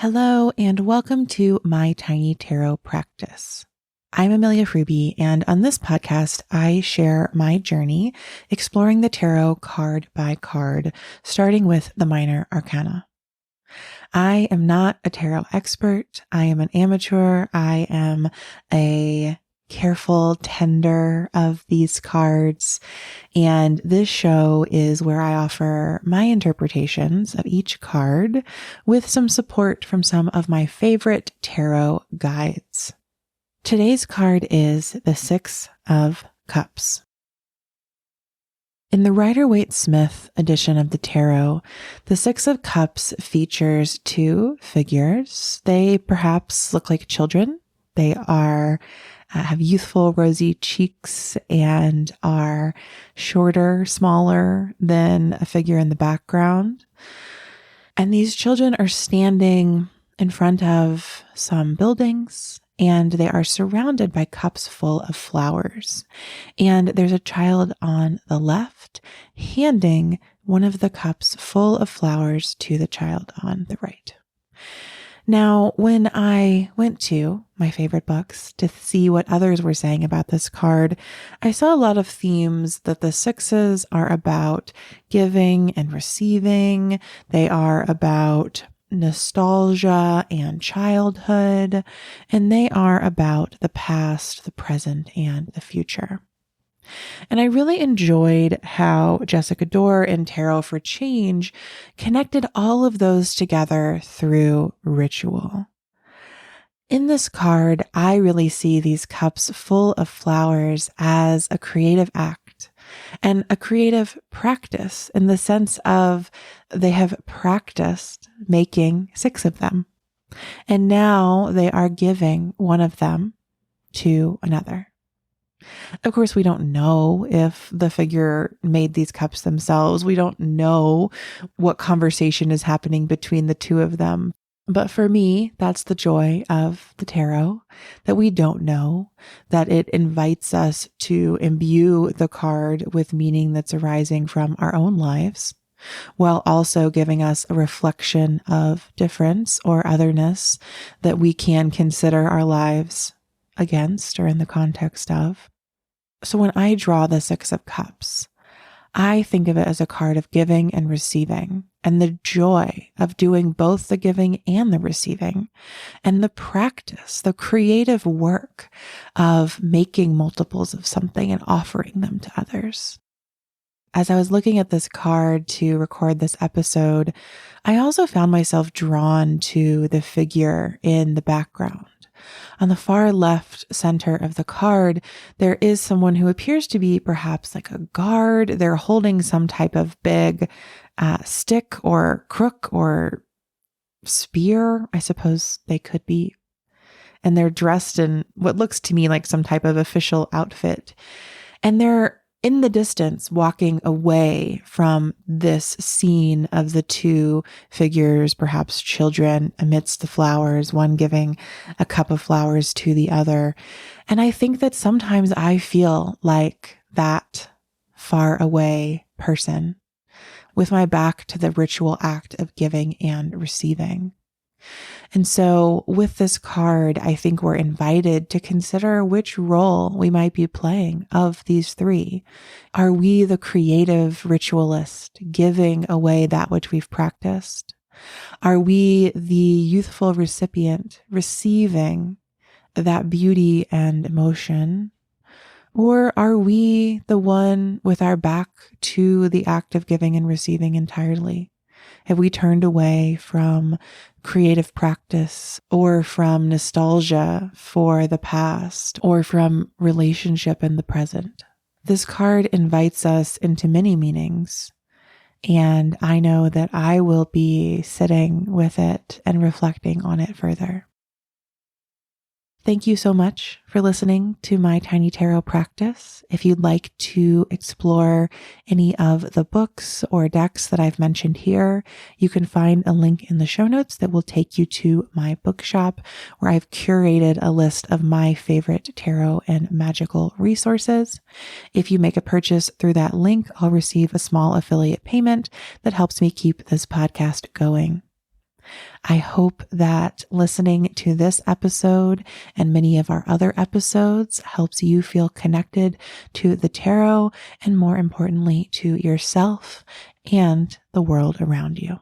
Hello, and welcome to My Tiny Tarot Practice. I'm Amelia Fruby, and on this podcast, I share my journey exploring the tarot card by card, starting with the minor arcana. I am not a tarot expert. I am an amateur. I am a careful tender of these cards. And this show is where I offer my interpretations of each card with some support from some of my favorite tarot guides. Today's card is the Six of Cups. In the Rider-Waite-Smith edition of the tarot, the Six of Cups features two figures. They perhaps look like children. They have youthful, rosy cheeks and are shorter, smaller than a figure in the background. And these children are standing in front of some buildings, and they are surrounded by cups full of flowers. And there's a child on the left handing one of the cups full of flowers to the child on the right. Now, when I went to my favorite books to see what others were saying about this card, I saw a lot of themes that the sixes are about giving and receiving. They are about nostalgia and childhood, and they are about the past, the present, and the future. And I really enjoyed how Jessica Dorr in Tarot for Change connected all of those together through ritual. In this card, I really see these cups full of flowers as a creative act and a creative practice in the sense of they have practiced making six of them. And now they are giving one of them to another. Of course, we don't know if the figure made these cups themselves. We don't know what conversation is happening between the two of them. But for me, that's the joy of the tarot, that we don't know, that it invites us to imbue the card with meaning that's arising from our own lives, while also giving us a reflection of difference or otherness that we can consider our lives against or in the context of. So when I draw the Six of Cups, I think of it as a card of giving and receiving, and the joy of doing both the giving and the receiving, and the practice, the creative work of making multiples of something and offering them to others. As I was looking at this card to record this episode, I also found myself drawn to the figure in the background. On the far left center of the card, there is someone who appears to be perhaps like a guard. They're holding some type of big stick or crook or spear, I suppose they could be. And they're dressed in what looks to me like some type of official outfit. And they're in the distance walking away from this scene of the two figures, perhaps children amidst the flowers, one giving a cup of flowers to the other. And I think that sometimes I feel like that far away person with my back to the ritual act of giving and receiving. And so with this card, I think we're invited to consider which role we might be playing of these three. Are we the creative ritualist, giving away that which we've practiced? Are we the youthful recipient, receiving that beauty and emotion? Or are we the one with our back to the act of giving and receiving entirely? Have we turned away from creative practice or from nostalgia for the past or from relationship in the present? This card invites us into many meanings, and I know that I will be sitting with it and reflecting on it further. Thank you so much for listening to My Tiny Tarot Practice. If you'd like to explore any of the books or decks that I've mentioned here, you can find a link in the show notes that will take you to my bookshop, where I've curated a list of my favorite tarot and magical resources. If you make a purchase through that link, I'll receive a small affiliate payment that helps me keep this podcast going. I hope that listening to this episode and many of our other episodes helps you feel connected to the tarot and, more importantly, to yourself and the world around you.